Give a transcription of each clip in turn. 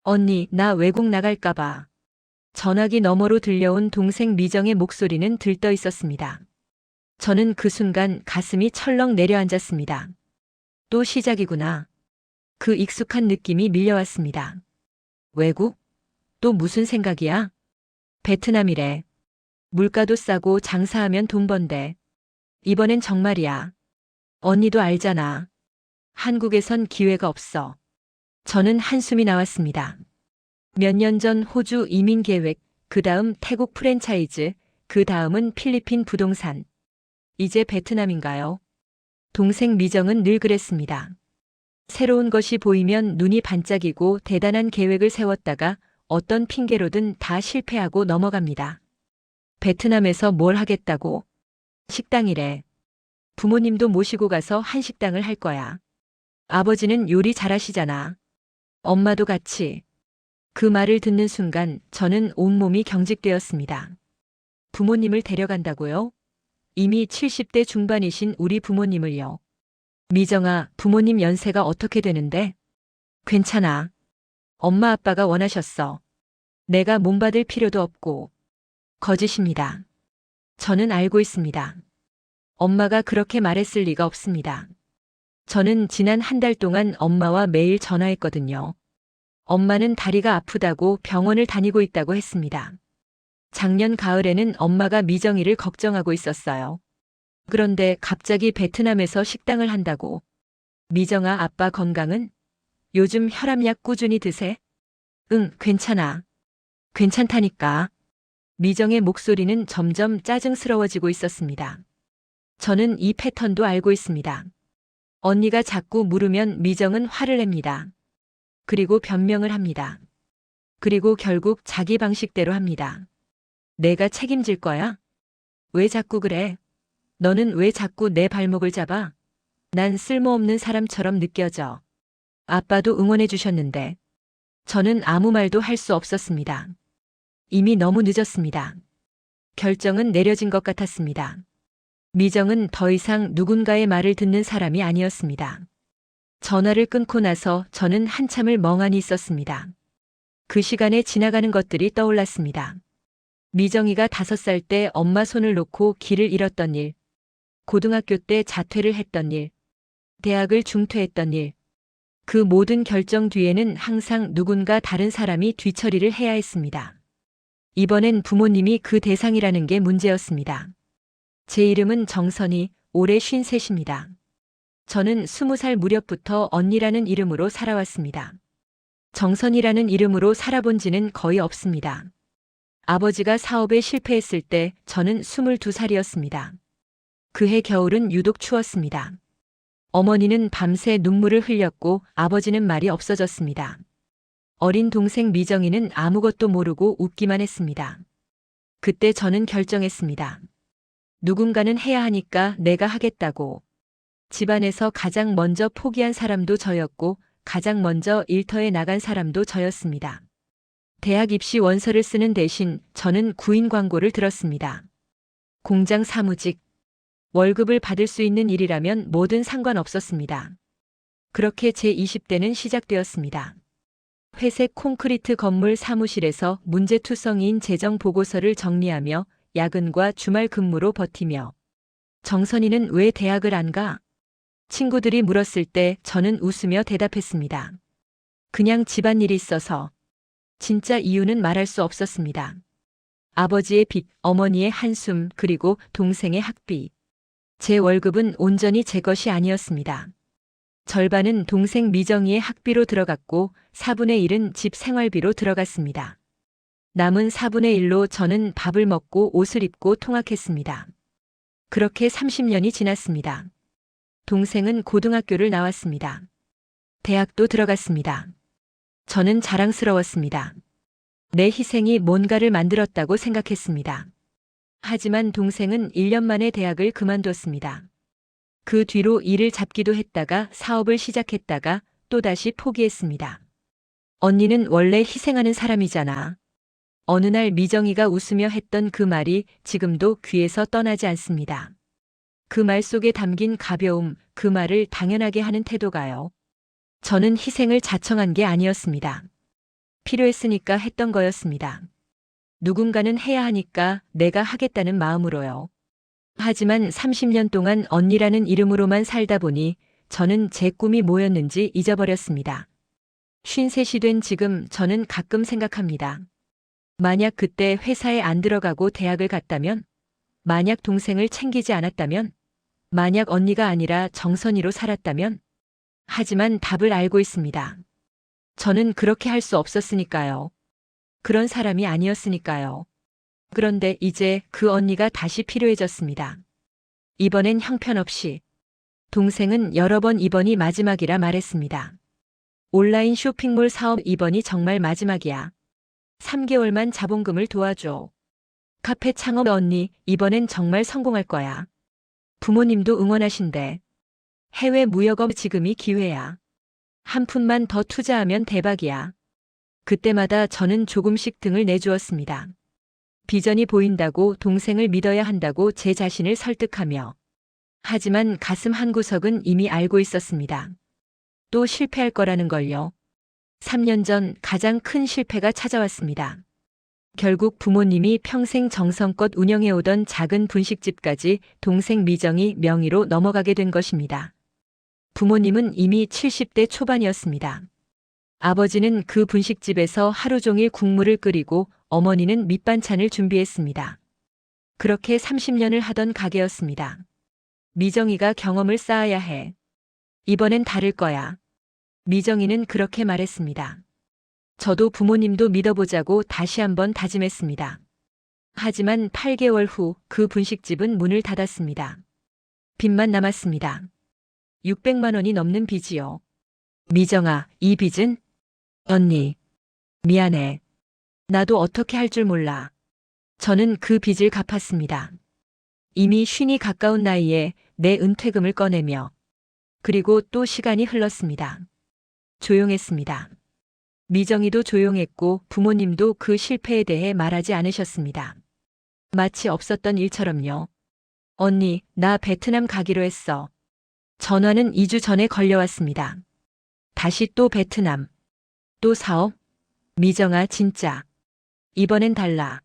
언니, 나 외국 나갈까 봐. 전화기 너머로 들려온 동생 미정의 목소리는 들떠 있었습니다. 저는 그 순간 가슴이 철렁 내려앉았습니다. 또 시작이구나. 그 익숙한 느낌이 밀려왔습니다. 외국? 또 무슨 생각이야? 베트남이래. 물가도 싸고 장사하면 돈 번대. 이번엔 정말이야. 언니도 알잖아. 한국에선 기회가 없어. 저는 한숨이 나왔습니다. 몇 년 전 호주 이민 계획, 그 다음 태국 프랜차이즈, 그 다음은 필리핀 부동산. 이제 베트남인가요? 동생 미정은 늘 그랬습니다. 새로운 것이 보이면 눈이 반짝이고 대단한 계획을 세웠다가 어떤 핑계로든 다 실패하고 넘어갑니다. 베트남에서 뭘 하겠다고? 식당이래. 부모님도 모시고 가서 한식당을 할 거야. 아버지는 요리 잘하시잖아. 엄마도 같이. 그 말을 듣는 순간 저는 온몸이 경직되었습니다. 부모님을 데려간다고요? 이미 70대 중반이신 우리 부모님을요. 미정아, 부모님 연세가 어떻게 되는데? 괜찮아. 엄마 아빠가 원하셨어. 내가 몸받을 필요도 없고. 거짓입니다. 저는 알고 있습니다. 엄마가 그렇게 말했을 리가 없습니다. 저는 지난 한 달 동안 엄마와 매일 전화했거든요. 엄마는 다리가 아프다고 병원을 다니고 있다고 했습니다. 작년 가을에는 엄마가 미정이를 걱정하고 있었어요. 그런데 갑자기 베트남에서 식당을 한다고. 미정아, 아빠 건강은? 요즘 혈압약 꾸준히 드세? 응, 괜찮아. 괜찮다니까. 미정의 목소리는 점점 짜증스러워지고 있었습니다. 저는 이 패턴도 알고 있습니다. 언니가 자꾸 물으면 미정은 화를 냅니다. 그리고 변명을 합니다. 그리고 결국 자기 방식대로 합니다. 내가 책임질 거야? 왜 자꾸 그래? 너는 왜 자꾸 내 발목을 잡아? 난 쓸모없는 사람처럼 느껴져. 아빠도 응원해 주셨는데. 저는 아무 말도 할 수 없었습니다. 이미 너무 늦었습니다. 결정은 내려진 것 같았습니다. 미정은 더 이상 누군가의 말을 듣는 사람이 아니었습니다. 전화를 끊고 나서 저는 한참을 멍하니 있었습니다. 그 시간에 지나가는 것들이 떠올랐습니다. 미정이가 5살 때 엄마 손을 놓고 길을 잃었던 일, 고등학교 때 자퇴를 했던 일, 대학을 중퇴했던 일. 그 모든 결정 뒤에는 항상 누군가 다른 사람이 뒤처리를 해야 했습니다. 이번엔 부모님이 그 대상이라는 게 문제였습니다. 제 이름은 정선이, 올해 53입니다. 저는 20살 무렵부터 언니라는 이름으로 살아왔습니다. 정선이라는 이름으로 살아본 지는 거의 없습니다. 아버지가 사업에 실패했을 때 저는 22살이었습니다. 그해 겨울은 유독 추웠습니다. 어머니는 밤새 눈물을 흘렸고 아버지는 말이 없어졌습니다. 어린 동생 미정이는 아무것도 모르고 웃기만 했습니다. 그때 저는 결정했습니다. 누군가는 해야 하니까 내가 하겠다고. 집안에서 가장 먼저 포기한 사람도 저였고 가장 먼저 일터에 나간 사람도 저였습니다. 대학 입시 원서를 쓰는 대신 저는 구인 광고를 들었습니다. 공장 사무직. 월급을 받을 수 있는 일이라면 뭐든 상관없었습니다. 그렇게 제 20대는 시작되었습니다. 회색 콘크리트 건물 사무실에서 문제투성이인 재정 보고서를 정리하며 야근과 주말 근무로 버티며. 정선이는 왜 대학을 안 가? 친구들이 물었을 때 저는 웃으며 대답했습니다. 그냥 집안일이 있어서. 진짜 이유는 말할 수 없었습니다. 아버지의 빚, 어머니의 한숨, 그리고 동생의 학비. 제 월급은 온전히 제 것이 아니었습니다. 절반은 동생 미정이의 학비로 들어갔고 4분의 1은 집 생활비로 들어갔습니다. 남은 4분의 1로 저는 밥을 먹고 옷을 입고 통학했습니다. 그렇게 30년이 지났습니다. 동생은 고등학교를 나왔습니다. 대학도 들어갔습니다. 저는 자랑스러웠습니다. 내 희생이 뭔가를 만들었다고 생각했습니다. 하지만 동생은 1년 만에 대학을 그만뒀습니다. 그 뒤로 일을 잡기도 했다가 사업을 시작했다가 또다시 포기했습니다. 언니는 원래 희생하는 사람이잖아. 어느 날 미정이가 웃으며 했던 그 말이 지금도 귀에서 떠나지 않습니다. 그 말 속에 담긴 가벼움, 그 말을 당연하게 하는 태도가요. 저는 희생을 자청한 게 아니었습니다. 필요했으니까 했던 거였습니다. 누군가는 해야 하니까 내가 하겠다는 마음으로요. 하지만 30년 동안 언니라는 이름으로만 살다 보니 저는 제 꿈이 뭐였는지 잊어버렸습니다. 53이 된 지금 저는 가끔 생각합니다. 만약 그때 회사에 안 들어가고 대학을 갔다면, 만약 동생을 챙기지 않았다면, 만약 언니가 아니라 정선이로 살았다면, 하지만 답을 알고 있습니다. 저는 그렇게 할 수 없었으니까요. 그런 사람이 아니었으니까요. 그런데 이제 그 언니가 다시 필요해졌습니다. 이번엔 형편없이. 동생은 여러 번 이번이 마지막이라 말했습니다. 온라인 쇼핑몰 사업 이번이 정말 마지막이야. 3개월만 자본금을 도와줘. 카페 창업 언니 이번엔 정말 성공할 거야. 부모님도 응원하신대. 해외 무역업 지금이 기회야. 한 푼만 더 투자하면 대박이야. 그때마다 저는 조금씩 등을 내주었습니다. 비전이 보인다고 동생을 믿어야 한다고 제 자신을 설득하며. 하지만 가슴 한구석은 이미 알고 있었습니다. 또 실패할 거라는 걸요. 3년 전 가장 큰 실패가 찾아왔습니다. 결국 부모님이 평생 정성껏 운영해오던 작은 분식집까지 동생 미정이 명의로 넘어가게 된 것입니다. 부모님은 이미 70대 초반이었습니다. 아버지는 그 분식집에서 하루 종일 국물을 끓이고 어머니는 밑반찬을 준비했습니다. 그렇게 30년을 하던 가게였습니다. 미정이가 경험을 쌓아야 해. 이번엔 다를 거야. 미정이는 그렇게 말했습니다. 저도 부모님도 믿어보자고 다시 한번 다짐했습니다. 하지만 8개월 후 그 분식집은 문을 닫았습니다. 빚만 남았습니다. 600만 원이 넘는 빚이요. 미정아, 이 빚은? 언니, 미안해. 나도 어떻게 할 줄 몰라. 저는 그 빚을 갚았습니다. 이미 50이 가까운 나이에 내 은퇴금을 꺼내며. 그리고 또 시간이 흘렀습니다. 조용했습니다. 미정이도 조용했고 부모님도 그 실패에 대해 말하지 않으셨습니다. 마치 없었던 일처럼요. 언니, 나 베트남 가기로 했어. 전화는 2주 전에 걸려왔습니다. 다시 또 베트남. 또 사업? 미정아, 진짜. 이번엔 달라.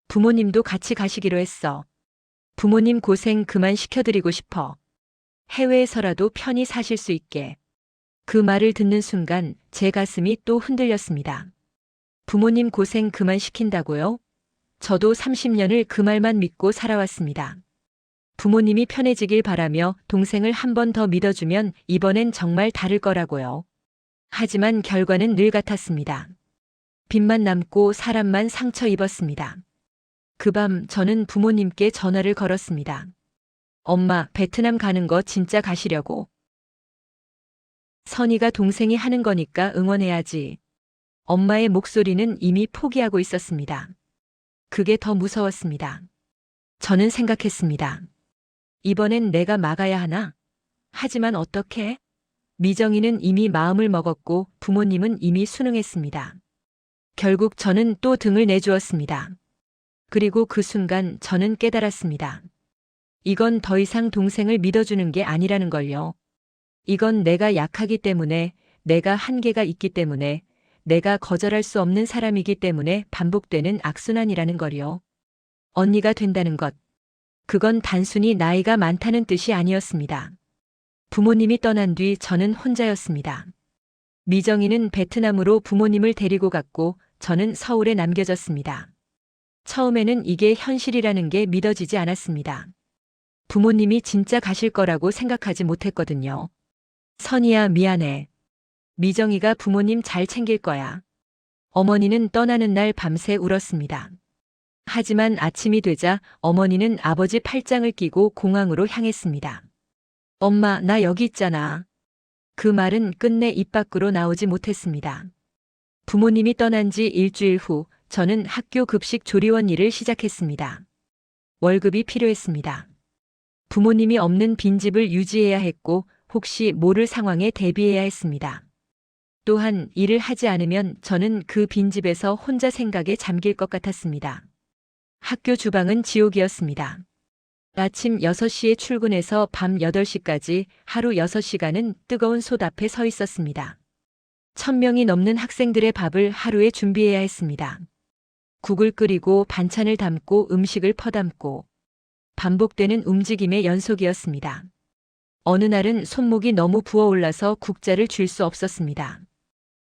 부모님도 같이 가시기로 했어. 부모님 고생 그만 시켜드리고 싶어. 해외에서라도 편히 사실 수 있게. 그 말을 듣는 순간 제 가슴이 또 흔들렸습니다. 부모님 고생 그만 시킨다고요? 저도 30년을 그 말만 믿고 살아왔습니다. 부모님이 편해지길 바라며 동생을 한 번 더 믿어주면 이번엔 정말 다를 거라고요. 하지만 결과는 늘 같았습니다. 빚만 남고 사람만 상처 입었습니다. 그 밤 저는 부모님께 전화를 걸었습니다. 엄마, 베트남 가는 거 진짜 가시려고? 선이가 동생이 하는 거니까 응원해야지. 엄마의 목소리는 이미 포기하고 있었습니다. 그게 더 무서웠습니다. 저는 생각했습니다. 이번엔 내가 막아야 하나? 하지만 어떻게? 미정이는 이미 마음을 먹었고 부모님은 이미 순응했습니다. 결국 저는 또 등을 내주었습니다. 그리고 그 순간 저는 깨달았습니다. 이건 더 이상 동생을 믿어주는 게 아니라는 걸요. 이건 내가 약하기 때문에, 내가 한계가 있기 때문에, 내가 거절할 수 없는 사람이기 때문에 반복되는 악순환이라는 걸요. 언니가 된다는 것. 그건 단순히 나이가 많다는 뜻이 아니었습니다. 부모님이 떠난 뒤 저는 혼자였습니다. 미정이는 베트남으로 부모님을 데리고 갔고 저는 서울에 남겨졌습니다. 처음에는 이게 현실이라는 게 믿어지지 않았습니다. 부모님이 진짜 가실 거라고 생각하지 못했거든요. 선이야, 미안해. 미정이가 부모님 잘 챙길 거야. 어머니는 떠나는 날 밤새 울었습니다. 하지만 아침이 되자 어머니는 아버지 팔짱을 끼고 공항으로 향했습니다. 엄마, 나 여기 있잖아. 그 말은 끝내 입 밖으로 나오지 못했습니다. 부모님이 떠난 지 일주일 후 저는 학교 급식 조리원 일을 시작했습니다. 월급이 필요했습니다. 부모님이 없는 빈집을 유지해야 했고 혹시 모를 상황에 대비해야 했습니다. 또한 일을 하지 않으면 저는 그 빈집에서 혼자 생각에 잠길 것 같았습니다. 학교 주방은 지옥이었습니다. 아침 6시에 출근해서 밤 8시까지 하루 6시간은 뜨거운 솥 앞에 서 있었습니다. 1000명이 넘는 학생들의 밥을 하루에 준비해야 했습니다. 국을 끓이고 반찬을 담고 음식을 퍼담고 반복되는 움직임의 연속이었습니다. 어느 날은 손목이 너무 부어올라서 국자를 쥘 수 없었습니다.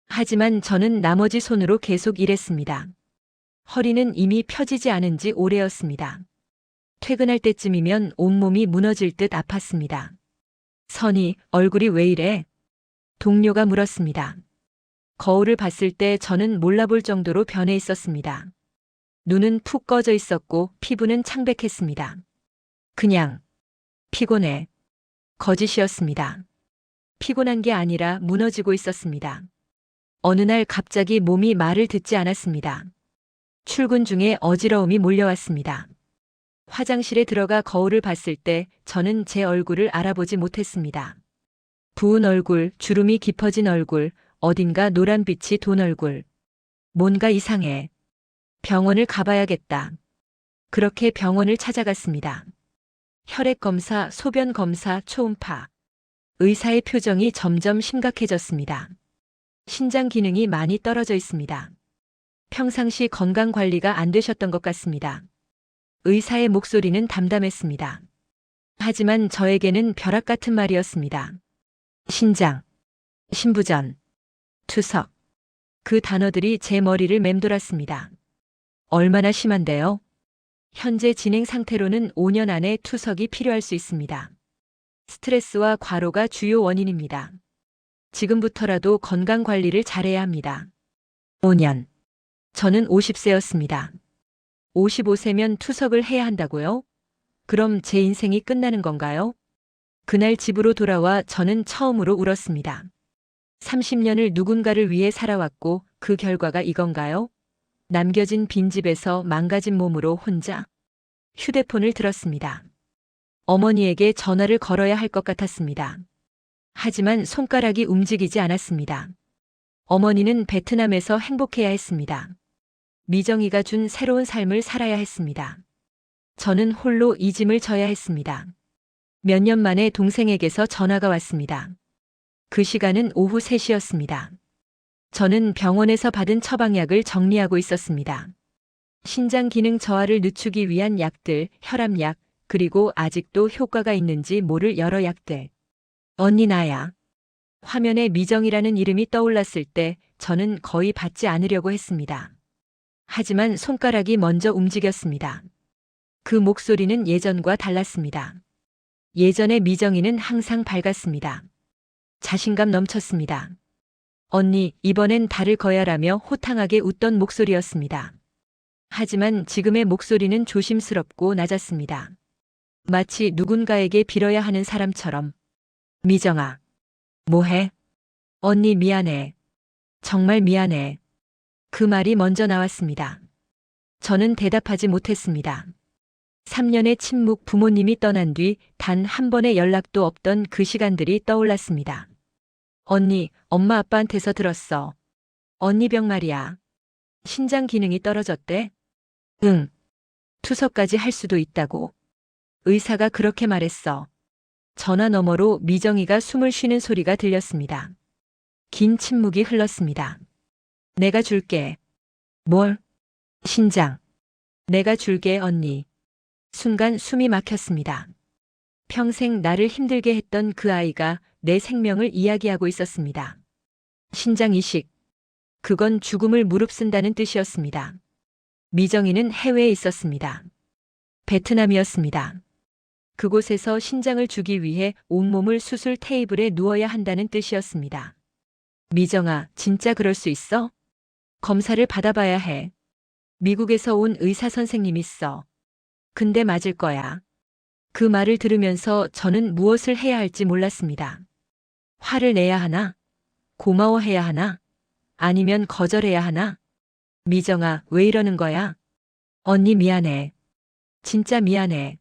하지만 저는 나머지 손으로 계속 일했습니다. 허리는 이미 펴지지 않은 지 오래였습니다. 퇴근할 때쯤이면 온몸이 무너질 듯 아팠습니다. 선희, 얼굴이 왜 이래? 동료가 물었습니다. 거울을 봤을 때 저는 몰라볼 정도로 변해 있었습니다. 눈은 푹 꺼져 있었고 피부는 창백했습니다. 그냥 피곤해. 거짓이었습니다. 피곤한 게 아니라 무너지고 있었습니다. 어느 날 갑자기 몸이 말을 듣지 않았습니다. 출근 중에 어지러움이 몰려왔습니다. 화장실에 들어가 거울을 봤을 때 저는 제 얼굴을 알아보지 못했습니다. 부은 얼굴, 주름이 깊어진 얼굴, 어딘가 노란빛이 돈 얼굴. 뭔가 이상해. 병원을 가봐야겠다. 그렇게 병원을 찾아갔습니다. 혈액 검사, 소변 검사, 초음파. 의사의 표정이 점점 심각해졌습니다. 신장 기능이 많이 떨어져 있습니다. 평상시 건강 관리가 안 되셨던 것 같습니다. 의사의 목소리는 담담했습니다. 하지만 저에게는 벼락 같은 말이었습니다. 신장, 신부전, 투석. 그 단어들이 제 머리를 맴돌았습니다. 얼마나 심한데요? 현재 진행 상태로는 5년 안에 투석이 필요할 수 있습니다. 스트레스와 과로가 주요 원인입니다. 지금부터라도 건강 관리를 잘해야 합니다. 5년. 저는 50세였습니다. 55세면 투석을 해야 한다고요? 그럼 제 인생이 끝나는 건가요? 그날 집으로 돌아와 저는 처음으로 울었습니다. 30년을 누군가를 위해 살아왔고 그 결과가 이건가요? 남겨진 빈집에서 망가진 몸으로 혼자 휴대폰을 들었습니다. 어머니에게 전화를 걸어야 할 것 같았습니다. 하지만 손가락이 움직이지 않았습니다. 어머니는 베트남에서 행복해야 했습니다. 미정이가 준 새로운 삶을 살아야 했습니다. 저는 홀로 이 짐을 져야 했습니다. 몇 년 만에 동생에게서 전화가 왔습니다. 그 시간은 오후 3시였습니다. 저는 병원에서 받은 처방약을 정리하고 있었습니다. 신장 기능 저하를 늦추기 위한 약들, 혈압약, 그리고 아직도 효과가 있는지 모를 여러 약들. 언니 나야. 화면에 미정이라는 이름이 떠올랐을 때 저는 거의 받지 않으려고 했습니다. 하지만 손가락이 먼저 움직였습니다. 그 목소리는 예전과 달랐습니다. 예전의 미정이는 항상 밝았습니다. 자신감 넘쳤습니다. 언니, 이번엔 달을 거야라며 호탕하게 웃던 목소리였습니다. 하지만 지금의 목소리는 조심스럽고 낮았습니다. 마치 누군가에게 빌어야 하는 사람처럼. 미정아. 뭐해? 언니 미안해. 정말 미안해. 그 말이 먼저 나왔습니다. 저는 대답하지 못했습니다. 3년의 침묵, 부모님이 떠난 뒤 단 한 번의 연락도 없던 그 시간들이 떠올랐습니다. 언니, 엄마 아빠한테서 들었어. 언니 병 말이야. 신장 기능이 떨어졌대? 응. 투석까지 할 수도 있다고. 의사가 그렇게 말했어. 전화 너머로 미정이가 숨을 쉬는 소리가 들렸습니다. 긴 침묵이 흘렀습니다. 내가 줄게. 뭘? 신장. 내가 줄게, 언니. 순간 숨이 막혔습니다. 평생 나를 힘들게 했던 그 아이가 내 생명을 이야기하고 있었습니다. 신장 이식. 그건 죽음을 무릅쓴다는 뜻이었습니다. 미정이는 해외에 있었습니다. 베트남이었습니다. 그곳에서 신장을 주기 위해 온몸을 수술 테이블에 누워야 한다는 뜻이었습니다. 미정아, 진짜 그럴 수 있어? 검사를 받아봐야 해. 미국에서 온 의사 선생님 있어. 근데 맞을 거야. 그 말을 들으면서 저는 무엇을 해야 할지 몰랐습니다. 화를 내야 하나? 고마워해야 하나? 아니면 거절해야 하나? 미정아, 왜 이러는 거야? 언니 미안해. 진짜 미안해.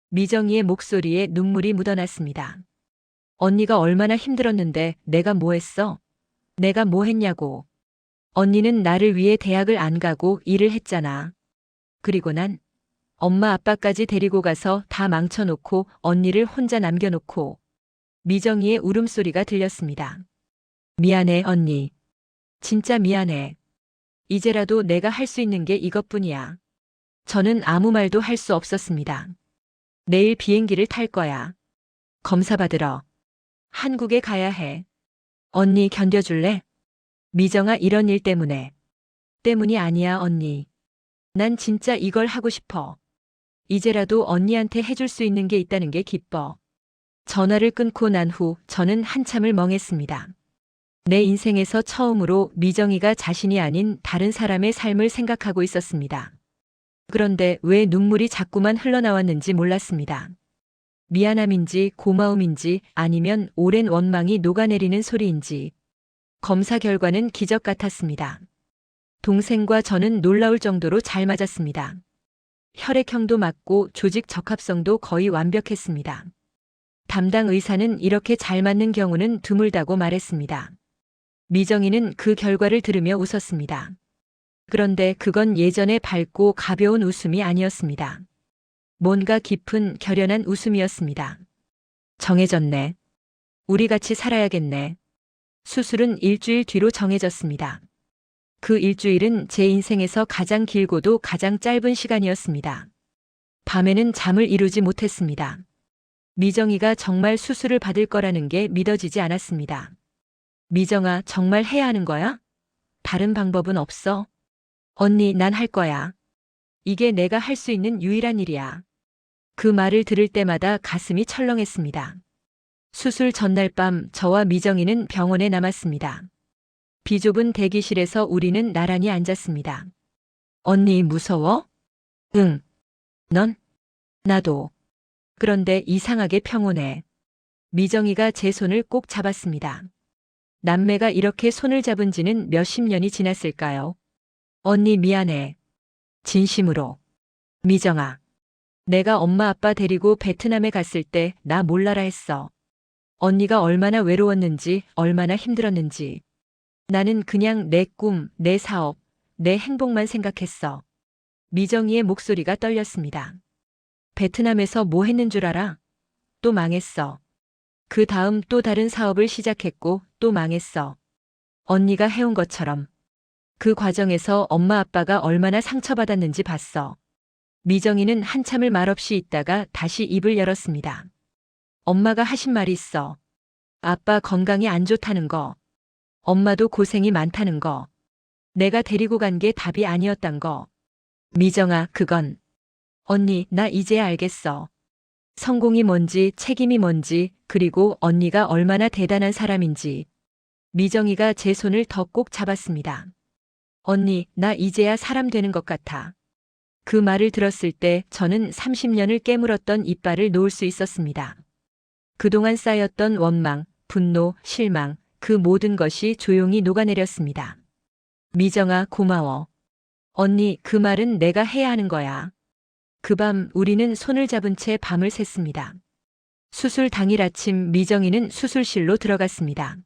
미정이의 목소리에 눈물이 묻어났습니다. 언니가 얼마나 힘들었는데 내가 뭐 했어? 내가 뭐 했냐고. 언니는 나를 위해 대학을 안 가고 일을 했잖아. 그리고 난 엄마 아빠까지 데리고 가서 다 망쳐놓고 언니를 혼자 남겨놓고. 미정이의 울음소리가 들렸습니다. 미안해, 언니. 진짜 미안해. 이제라도 내가 할 수 있는 게 이것뿐이야. 저는 아무 말도 할 수 없었습니다. 내일 비행기를 탈 거야. 검사 받으러. 한국에 가야 해. 언니 견뎌줄래? 미정아, 이런 일 때문에. 때문이 아니야, 언니. 난 진짜 이걸 하고 싶어. 이제라도 언니한테 해줄 수 있는 게 있다는 게 기뻐. 전화를 끊고 난 후 저는 한참을 멍했습니다. 내 인생에서 처음으로 미정이가 자신이 아닌 다른 사람의 삶을 생각하고 있었습니다. 그런데 왜 눈물이 자꾸만 흘러나왔는지 몰랐습니다. 미안함인지 고마움인지 아니면 오랜 원망이 녹아내리는 소리인지. 검사 결과는 기적 같았습니다. 동생과 저는 놀라울 정도로 잘 맞았습니다. 혈액형도 맞고 조직 적합성도 거의 완벽했습니다. 담당 의사는 이렇게 잘 맞는 경우는 드물다고 말했습니다. 미정이는 그 결과를 들으며 웃었습니다. 그런데 그건 예전의 밝고 가벼운 웃음이 아니었습니다. 뭔가 깊은 결연한 웃음이었습니다. 정해졌네. 우리 같이 살아야겠네. 수술은 일주일 뒤로 정해졌습니다. 그 일주일은 제 인생에서 가장 길고도 가장 짧은 시간이었습니다. 밤에는 잠을 이루지 못했습니다. 미정이가 정말 수술을 받을 거라는 게 믿어지지 않았습니다. 미정아, 정말 해야 하는 거야? 다른 방법은 없어? 언니, 난 할 거야. 이게 내가 할 수 있는 유일한 일이야. 그 말을 들을 때마다 가슴이 철렁했습니다. 수술 전날 밤 저와 미정이는 병원에 남았습니다. 비좁은 대기실에서 우리는 나란히 앉았습니다. 언니, 무서워? 응. 넌? 나도. 그런데 이상하게 평온해. 미정이가 제 손을 꼭 잡았습니다. 남매가 이렇게 손을 잡은 지는 몇십 년이 지났을까요? 언니, 미안해. 진심으로. 미정아. 내가 엄마 아빠 데리고 베트남에 갔을 때 나 몰라라 했어. 언니가 얼마나 외로웠는지, 얼마나 힘들었는지. 나는 그냥 내 꿈, 내 사업, 내 행복만 생각했어. 미정이의 목소리가 떨렸습니다. 베트남에서 뭐 했는 줄 알아? 또 망했어. 그 다음 또 다른 사업을 시작했고 또 망했어. 언니가 해온 것처럼. 그 과정에서 엄마 아빠가 얼마나 상처받았는지 봤어. 미정이는 한참을 말없이 있다가 다시 입을 열었습니다. 엄마가 하신 말이 있어. 아빠 건강이 안 좋다는 거. 엄마도 고생이 많다는 거. 내가 데리고 간 게 답이 아니었단 거. 미정아, 그건. 언니, 나 이제야 알겠어. 성공이 뭔지, 책임이 뭔지, 그리고 언니가 얼마나 대단한 사람인지. 미정이가 제 손을 더 꼭 잡았습니다. 언니, 나 이제야 사람 되는 것 같아. 그 말을 들었을 때 저는 30년을 깨물었던 이빨을 놓을 수 있었습니다. 그동안 쌓였던 원망, 분노, 실망, 그 모든 것이 조용히 녹아내렸습니다. 미정아, 고마워. 언니, 그 말은 내가 해야 하는 거야. 그 밤 우리는 손을 잡은 채 밤을 샜습니다. 수술 당일 아침 미정이는 수술실로 들어갔습니다.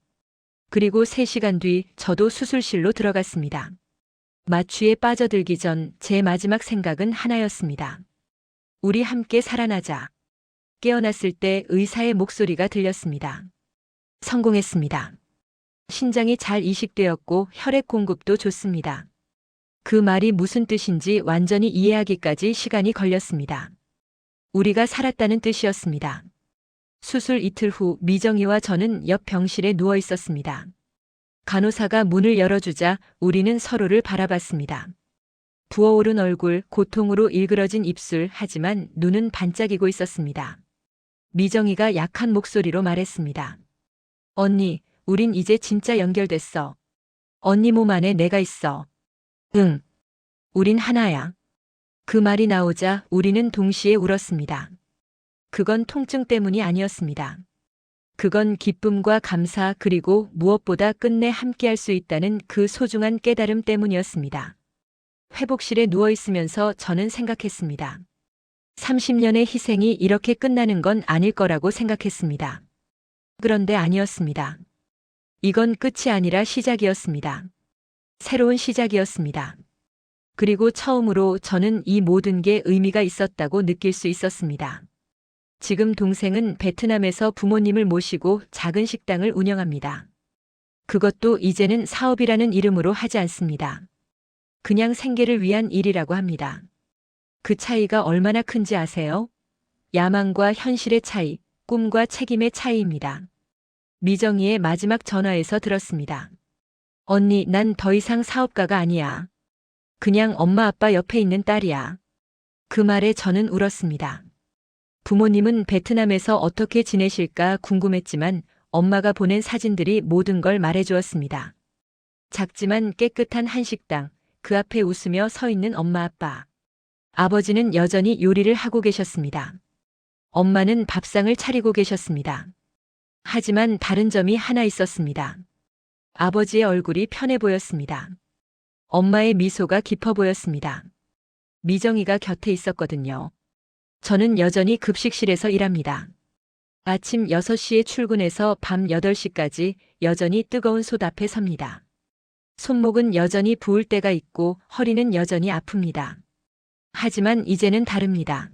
그리고 3시간 뒤 저도 수술실로 들어갔습니다. 마취에 빠져들기 전 제 마지막 생각은 하나였습니다. 우리 함께 살아나자. 깨어났을 때 의사의 목소리가 들렸습니다. 성공했습니다. 신장이 잘 이식되었고 혈액 공급도 좋습니다. 그 말이 무슨 뜻인지 완전히 이해하기까지 시간이 걸렸습니다. 우리가 살았다는 뜻이었습니다. 수술 이틀 후 미정이와 저는 옆 병실에 누워 있었습니다. 간호사가 문을 열어주자 우리는 서로를 바라봤습니다. 부어오른 얼굴, 고통으로 일그러진 입술, 하지만 눈은 반짝이고 있었습니다. 미정이가 약한 목소리로 말했습니다. 언니, 우린 이제 진짜 연결됐어. 언니 몸 안에 내가 있어. 응. 우린 하나야. 그 말이 나오자 우리는 동시에 울었습니다. 그건 통증 때문이 아니었습니다. 그건 기쁨과 감사 그리고 무엇보다 끝내 함께할 수 있다는 그 소중한 깨달음 때문이었습니다. 회복실에 누워 있으면서 저는 생각했습니다. 30년의 희생이 이렇게 끝나는 건 아닐 거라고 생각했습니다. 그런데 아니었습니다. 이건 끝이 아니라 시작이었습니다. 새로운 시작이었습니다. 그리고 처음으로 저는 이 모든 게 의미가 있었다고 느낄 수 있었습니다. 지금 동생은 베트남에서 부모님을 모시고 작은 식당을 운영합니다. 그것도 이제는 사업이라는 이름으로 하지 않습니다. 그냥 생계를 위한 일이라고 합니다. 그 차이가 얼마나 큰지 아세요? 야망과 현실의 차이, 꿈과 책임의 차이입니다. 미정이의 마지막 전화에서 들었습니다. 언니, 난 더 이상 사업가가 아니야. 그냥 엄마 아빠 옆에 있는 딸이야. 그 말에 저는 울었습니다. 부모님은 베트남에서 어떻게 지내실까 궁금했지만 엄마가 보낸 사진들이 모든 걸 말해주었습니다. 작지만 깨끗한 한식당, 그 앞에 웃으며 서 있는 엄마 아빠. 아버지는 여전히 요리를 하고 계셨습니다. 엄마는 밥상을 차리고 계셨습니다. 하지만 다른 점이 하나 있었습니다. 아버지의 얼굴이 편해 보였습니다. 엄마의 미소가 깊어 보였습니다. 미정이가 곁에 있었거든요. 저는 여전히 급식실에서 일합니다. 아침 6시에 출근해서 밤 8시까지 여전히 뜨거운 솥 앞에 섭니다. 손목은 여전히 부을 때가 있고 허리는 여전히 아픕니다. 하지만 이제는 다릅니다.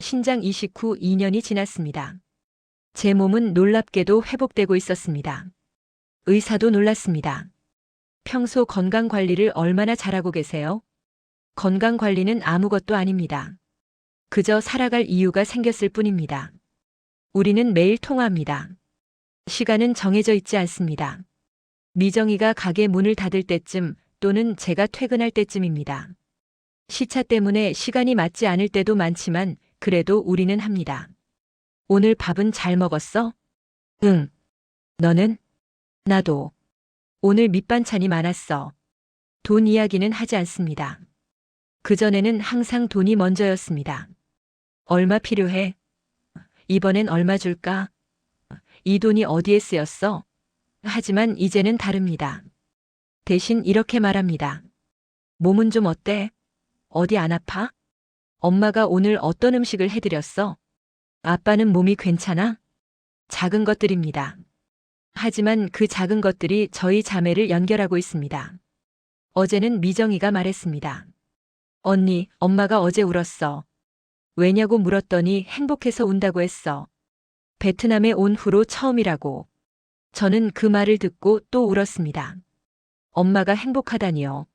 신장 이식 후 2년이 지났습니다. 제 몸은 놀랍게도 회복되고 있었습니다. 의사도 놀랐습니다. 평소 건강 관리를 얼마나 잘하고 계세요? 건강 관리는 아무것도 아닙니다. 그저 살아갈 이유가 생겼을 뿐입니다. 우리는 매일 통화합니다. 시간은 정해져 있지 않습니다. 미정이가 가게 문을 닫을 때쯤 또는 제가 퇴근할 때쯤입니다. 시차 때문에 시간이 맞지 않을 때도 많지만 그래도 우리는 합니다. 오늘 밥은 잘 먹었어? 응. 너는? 나도. 오늘 밑반찬이 많았어. 돈 이야기는 하지 않습니다. 그전에는 항상 돈이 먼저였습니다. 얼마 필요해? 이번엔 얼마 줄까? 이 돈이 어디에 쓰였어? 하지만 이제는 다릅니다. 대신 이렇게 말합니다. 몸은 좀 어때? 어디 안 아파? 엄마가 오늘 어떤 음식을 해드렸어? 아빠는 몸이 괜찮아? 작은 것들입니다. 하지만 그 작은 것들이 저희 자매를 연결하고 있습니다. 어제는 미정이가 말했습니다. 언니, 엄마가 어제 울었어. 왜냐고 물었더니 행복해서 운다고 했어. 베트남에 온 후로 처음이라고. 저는 그 말을 듣고 또 울었습니다. 엄마가 행복하다니요.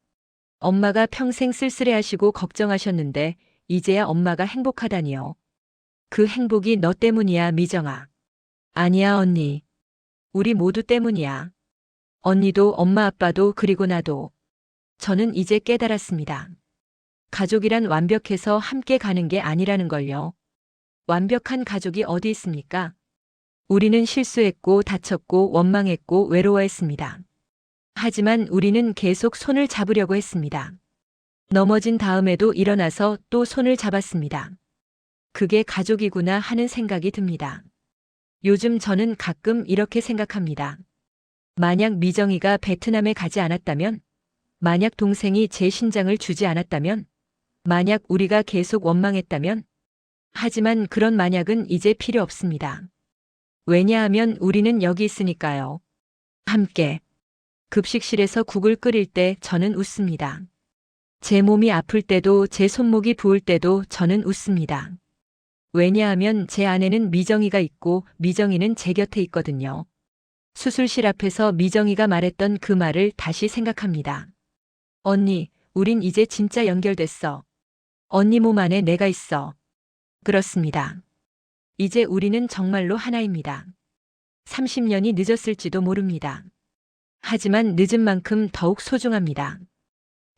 엄마가 평생 쓸쓸해하시고 걱정하셨는데 이제야 엄마가 행복하다니요. 그 행복이 너 때문이야, 미정아. 아니야, 언니. 우리 모두 때문이야. 언니도 엄마 아빠도 그리고 나도. 저는 이제 깨달았습니다. 가족이란 완벽해서 함께 가는 게 아니라는 걸요. 완벽한 가족이 어디 있습니까? 우리는 실수했고 다쳤고 원망했고 외로워했습니다. 하지만 우리는 계속 손을 잡으려고 했습니다. 넘어진 다음에도 일어나서 또 손을 잡았습니다. 그게 가족이구나 하는 생각이 듭니다. 요즘 저는 가끔 이렇게 생각합니다. 만약 미정이가 베트남에 가지 않았다면, 만약 동생이 제 신장을 주지 않았다면, 만약 우리가 계속 원망했다면, 하지만 그런 만약은 이제 필요 없습니다. 왜냐하면 우리는 여기 있으니까요. 함께. 급식실에서 국을 끓일 때 저는 웃습니다. 제 몸이 아플 때도 제 손목이 부을 때도 저는 웃습니다. 왜냐하면 제 안에는 미정이가 있고 미정이는 제 곁에 있거든요. 수술실 앞에서 미정이가 말했던 그 말을 다시 생각합니다. 언니, 우린 이제 진짜 연결됐어. 언니 몸 안에 내가 있어. 그렇습니다. 이제 우리는 정말로 하나입니다. 30년이 늦었을지도 모릅니다. 하지만 늦은 만큼 더욱 소중합니다.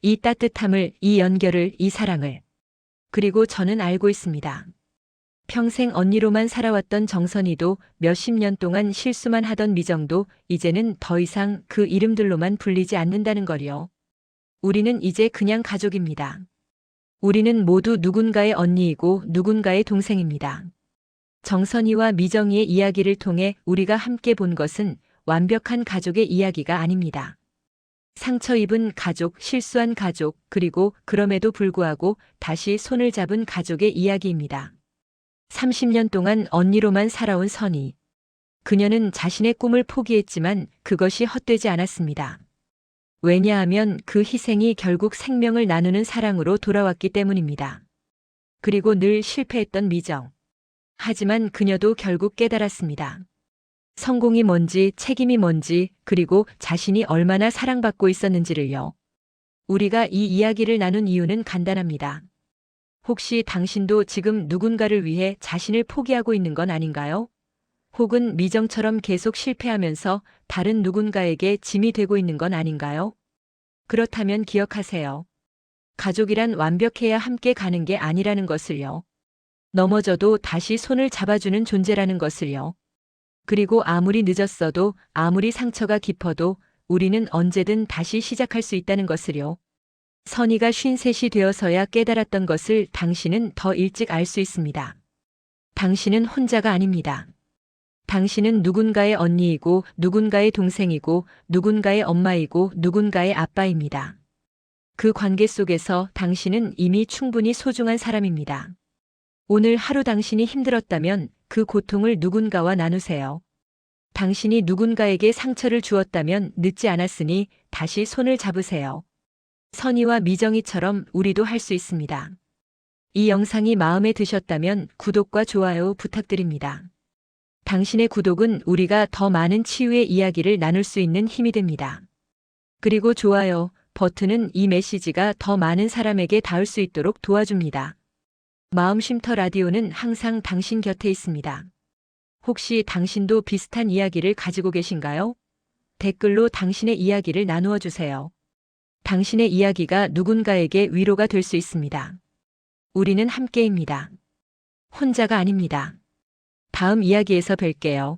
이 따뜻함을, 이 연결을, 이 사랑을. 그리고 저는 알고 있습니다. 평생 언니로만 살아왔던 정선이도 몇십 년 동안 실수만 하던 미정도 이제는 더 이상 그 이름들로만 불리지 않는다는 걸요. 우리는 이제 그냥 가족입니다. 우리는 모두 누군가의 언니이고 누군가의 동생입니다. 정선이와 미정이의 이야기를 통해 우리가 함께 본 것은 완벽한 가족의 이야기가 아닙니다. 상처 입은 가족, 실수한 가족, 그리고 그럼에도 불구하고 다시 손을 잡은 가족의 이야기입니다. 30년 동안 언니로만 살아온 선희. 그녀는 자신의 꿈을 포기했지만 그것이 헛되지 않았습니다. 왜냐하면 그 희생이 결국 생명을 나누는 사랑으로 돌아왔기 때문입니다. 그리고 늘 실패했던 미정. 하지만 그녀도 결국 깨달았습니다. 성공이 뭔지, 책임이 뭔지, 그리고 자신이 얼마나 사랑받고 있었는지를요. 우리가 이 이야기를 나눈 이유는 간단합니다. 혹시 당신도 지금 누군가를 위해 자신을 포기하고 있는 건 아닌가요? 혹은 미정처럼 계속 실패하면서 다른 누군가에게 짐이 되고 있는 건 아닌가요? 그렇다면 기억하세요. 가족이란 완벽해야 함께 가는 게 아니라는 것을요. 넘어져도 다시 손을 잡아주는 존재라는 것을요. 그리고 아무리 늦었어도, 아무리 상처가 깊어도 우리는 언제든 다시 시작할 수 있다는 것을요. 선희가 53이 되어서야 깨달았던 것을 당신은 더 일찍 알 수 있습니다. 당신은 혼자가 아닙니다. 당신은 누군가의 언니이고, 누군가의 동생이고, 누군가의 엄마이고, 누군가의 아빠입니다. 그 관계 속에서 당신은 이미 충분히 소중한 사람입니다. 오늘 하루 당신이 힘들었다면 그 고통을 누군가와 나누세요. 당신이 누군가에게 상처를 주었다면 늦지 않았으니 다시 손을 잡으세요. 선희와 미정이처럼 우리도 할 수 있습니다. 이 영상이 마음에 드셨다면 구독과 좋아요 부탁드립니다. 당신의 구독은 우리가 더 많은 치유의 이야기를 나눌 수 있는 힘이 됩니다. 그리고 좋아요 버튼은 이 메시지가 더 많은 사람에게 닿을 수 있도록 도와줍니다. 마음쉼터 라디오는 항상 당신 곁에 있습니다. 혹시 당신도 비슷한 이야기를 가지고 계신가요? 댓글로 당신의 이야기를 나누어 주세요. 당신의 이야기가 누군가에게 위로가 될 수 있습니다. 우리는 함께입니다. 혼자가 아닙니다. 다음 이야기에서 뵐게요.